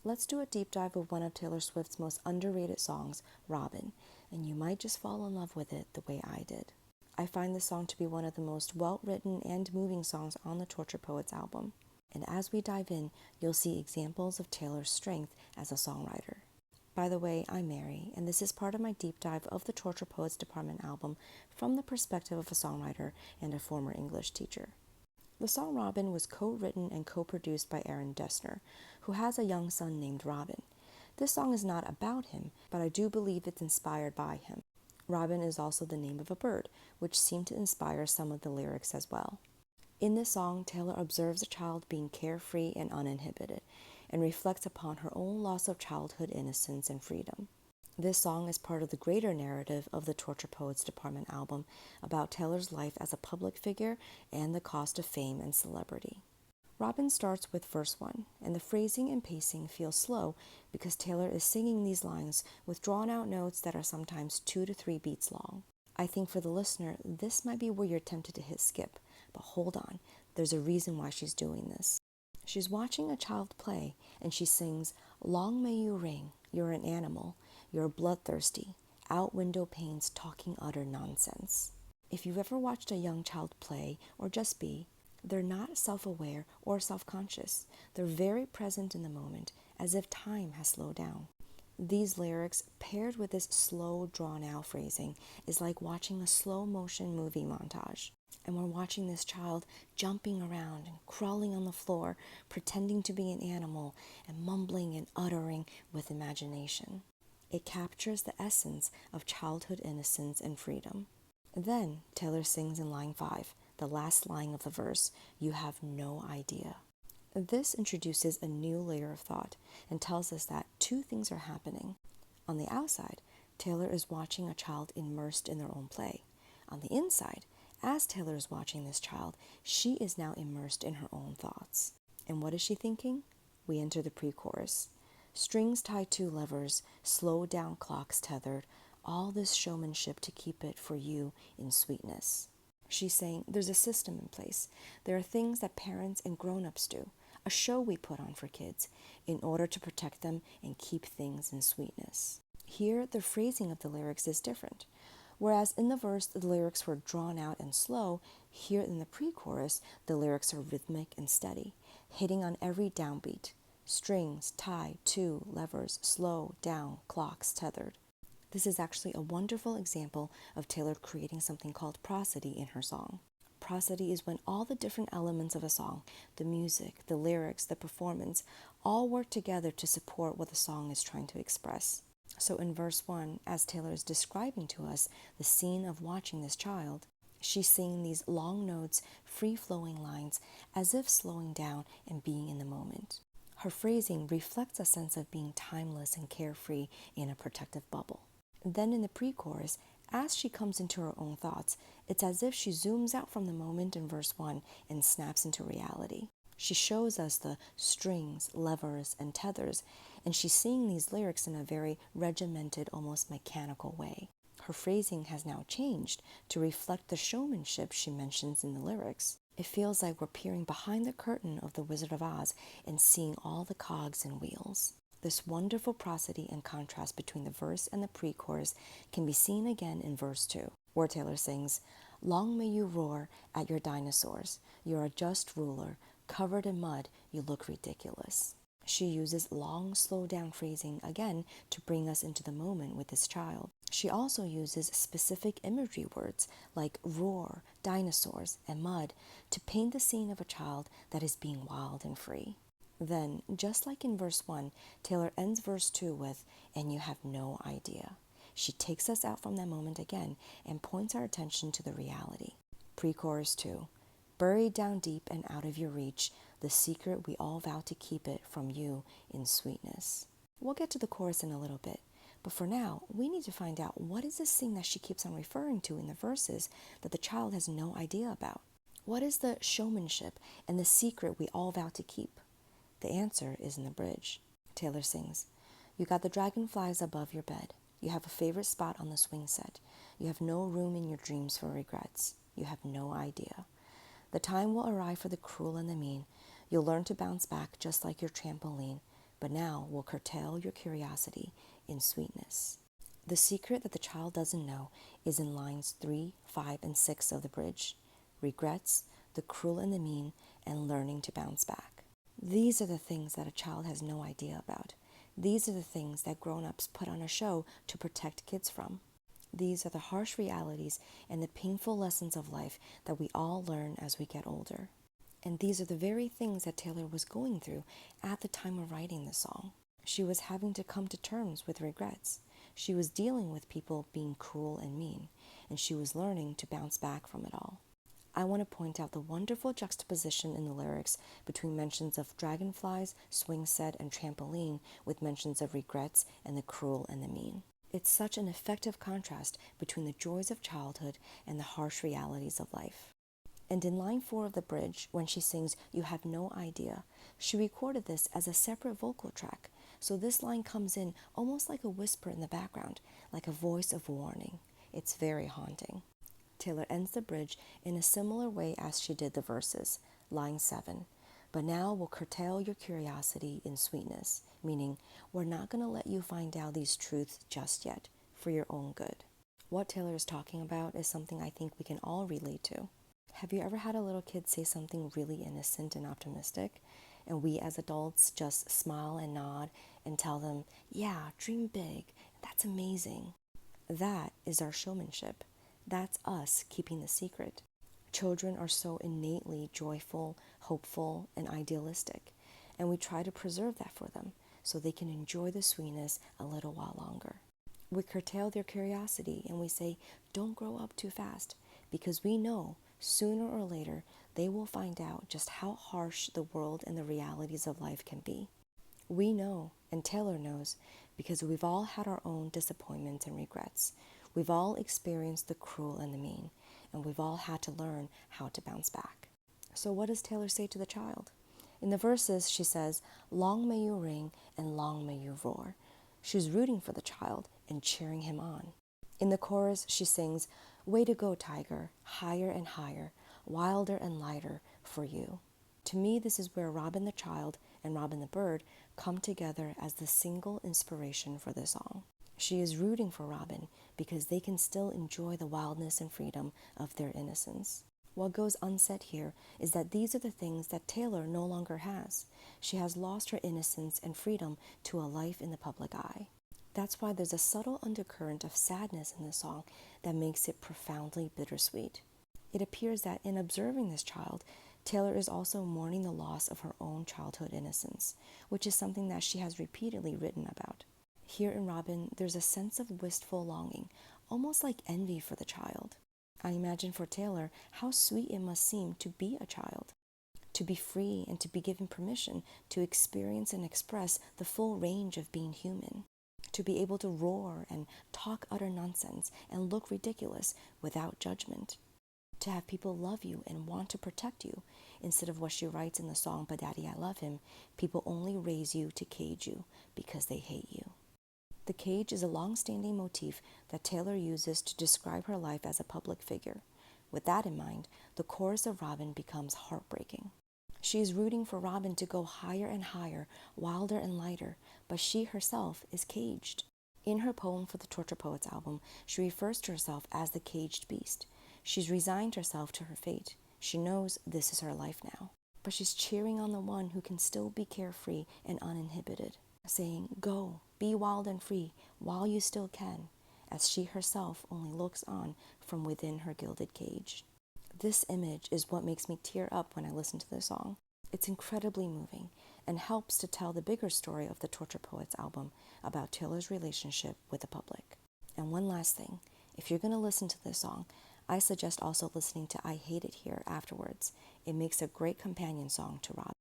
let's do a deep dive of one of Taylor Swift's most underrated songs, Robin, and you might just fall in love with it the way I did. I find this song to be one of the most well-written and moving songs on the Torture Poets album. And as we dive in, you'll see examples of Taylor's strength as a songwriter. By the way, I'm Mary, and this is part of my deep dive of the Torture Poets Department album from the perspective of a songwriter and a former English teacher. The song Robin was co-written and co-produced by Aaron Dessner, who has a young son named Robin. This song is not about him, but I do believe it's inspired by him. Robin is also the name of a bird, which seemed to inspire some of the lyrics as well. In this song, Taylor observes a child being carefree and uninhibited, and reflects upon her own loss of childhood innocence and freedom. This song is part of the greater narrative of the Torture Poets Department album about Taylor's life as a public figure and the cost of fame and celebrity. Robin starts with verse 1, and the phrasing and pacing feel slow because Taylor is singing these lines with drawn-out notes that are sometimes 2 to 3 beats long. I think for the listener, this might be where you're tempted to hit skip, but hold on, there's a reason why she's doing this. She's watching a child play, and she sings, "Long may you ring, you're an animal, you're bloodthirsty, out window panes talking utter nonsense." If you've ever watched a young child play or just be, they're not self-aware or self-conscious. They're very present in the moment, as if time has slowed down. These lyrics, paired with this slow, drawn-out phrasing, is like watching a slow-motion movie montage. And we're watching this child jumping around and crawling on the floor, pretending to be an animal, and mumbling and uttering with imagination. It captures the essence of childhood innocence and freedom. Then Taylor sings in line 5, the last line of the verse, "You have no idea." This introduces a new layer of thought and tells us that 2 things are happening. On the outside, Taylor is watching a child immersed in their own play. On the inside, as Taylor is watching this child, she is now immersed in her own thoughts. And what is she thinking? We enter the pre-chorus. Strings tied to levers, slow down clocks tethered, all this showmanship to keep it for you in sweetness. She's saying there's a system in place. There are things that parents and grown-ups do, a show we put on for kids, in order to protect them and keep things in sweetness. Here, the phrasing of the lyrics is different. Whereas in the verse, the lyrics were drawn out and slow, here in the pre-chorus, the lyrics are rhythmic and steady, hitting on every downbeat. Strings tied to levers, slow down, clocks tethered. This is actually a wonderful example of Taylor creating something called prosody in her song. Prosody is when all the different elements of a song, the music, the lyrics, the performance, all work together to support what the song is trying to express. So in verse 1, as Taylor is describing to us the scene of watching this child, she's singing these long notes, free-flowing lines, as if slowing down and being in the moment. Her phrasing reflects a sense of being timeless and carefree in a protective bubble. Then in the pre-chorus, as she comes into her own thoughts, it's as if she zooms out from the moment in verse 1 and snaps into reality. She shows us the strings, levers, and tethers, and she's singing these lyrics in a very regimented, almost mechanical way. Her phrasing has now changed to reflect the showmanship she mentions in the lyrics. It feels like we're peering behind the curtain of The Wizard of Oz and seeing all the cogs and wheels. This wonderful prosody and contrast between the verse and the pre-chorus can be seen again in verse 2, where Taylor sings, "Long may you roar at your dinosaurs. You're a just ruler. Covered in mud, you look ridiculous." She uses long, slow-down phrasing again to bring us into the moment with this child. She also uses specific imagery words like roar, dinosaurs, and mud to paint the scene of a child that is being wild and free. Then, just like in verse 1, Taylor ends verse 2 with, "And you have no idea." She takes us out from that moment again and points our attention to the reality. Pre-chorus 2, "Buried down deep and out of your reach, the secret we all vow to keep it from you in sweetness." We'll get to the chorus in a little bit, but for now, we need to find out what is this thing that she keeps on referring to in the verses that the child has no idea about. What is the showmanship and the secret we all vow to keep? The answer is in the bridge. Taylor sings, "You got the dragonflies above your bed. You have a favorite spot on the swing set. You have no room in your dreams for regrets. You have no idea. The time will arrive for the cruel and the mean. You'll learn to bounce back just like your trampoline. but now will curtail your curiosity in sweetness. The secret that the child doesn't know is in lines 3, 5, and 6 of the bridge. Regrets, the cruel and the mean, and learning to bounce back. These are the things that a child has no idea about. These are the things that grown-ups put on a show to protect kids from. These are the harsh realities and the painful lessons of life that we all learn as we get older. And these are the very things that Taylor was going through at the time of writing the song. She was having to come to terms with regrets. She was dealing with people being cruel and mean, and she was learning to bounce back from it all. I want to point out the wonderful juxtaposition in the lyrics between mentions of dragonflies, swing set, and trampoline with mentions of regrets and the cruel and the mean. It's such an effective contrast between the joys of childhood and the harsh realities of life. And in line 4 of the bridge, when she sings, "You have no idea," she recorded this as a separate vocal track, so this line comes in almost like a whisper in the background, like a voice of warning. It's very haunting. Taylor ends the bridge in a similar way as she did the verses, line 7. But now we'll curtail your curiosity in sweetness, meaning we're not going to let you find out these truths just yet, for your own good. What Taylor is talking about is something I think we can all relate to. Have you ever had a little kid say something really innocent and optimistic, and we as adults just smile and nod and tell them, "Yeah, dream big, that's amazing"? That is our showmanship. That's us keeping the secret. Children are so innately joyful, hopeful, and idealistic, and we try to preserve that for them so they can enjoy the sweetness a little while longer. We curtail their curiosity and we say, "Don't grow up too fast," because we know sooner or later they will find out just how harsh the world and the realities of life can be. We know, and Taylor knows, because we've all had our own disappointments and regrets. We've all experienced the cruel and the mean, and we've all had to learn how to bounce back. So what does Taylor say to the child? In the verses, she says, "Long may you ring and long may you roar." She's rooting for the child and cheering him on. In the chorus, she sings, "Way to go, tiger, higher and higher, wilder and lighter for you." To me, this is where Robin the child and Robin the bird come together as the single inspiration for the song. She is rooting for Robin because they can still enjoy the wildness and freedom of their innocence. What goes unsaid here is that these are the things that Taylor no longer has. She has lost her innocence and freedom to a life in the public eye. That's why there's a subtle undercurrent of sadness in the song that makes it profoundly bittersweet. It appears that in observing this child, Taylor is also mourning the loss of her own childhood innocence, which is something that she has repeatedly written about. Here in Robin, there's a sense of wistful longing, almost like envy for the child. I imagine for Taylor how sweet it must seem to be a child, to be free and to be given permission to experience and express the full range of being human, to be able to roar and talk utter nonsense and look ridiculous without judgment, to have people love you and want to protect you, instead of what she writes in the song, "But Daddy, I Love Him," people only raise you to cage you because they hate you. The cage is a long-standing motif that Taylor uses to describe her life as a public figure. With that in mind, the chorus of Robin becomes heartbreaking. She is rooting for Robin to go higher and higher, wilder and lighter, but she herself is caged. In her poem for the Torture Poets album, she refers to herself as the caged beast. She's resigned herself to her fate. She knows this is her life now. But she's cheering on the one who can still be carefree and uninhibited, saying, "Go, be wild and free while you still can," as she herself only looks on from within her gilded cage. This image is what makes me tear up when I listen to this song. It's incredibly moving and helps to tell the bigger story of the Torture Poets album about Taylor's relationship with the public. And one last thing, if you're going to listen to this song, I suggest also listening to "I Hate It Here" afterwards. It makes a great companion song to Rob.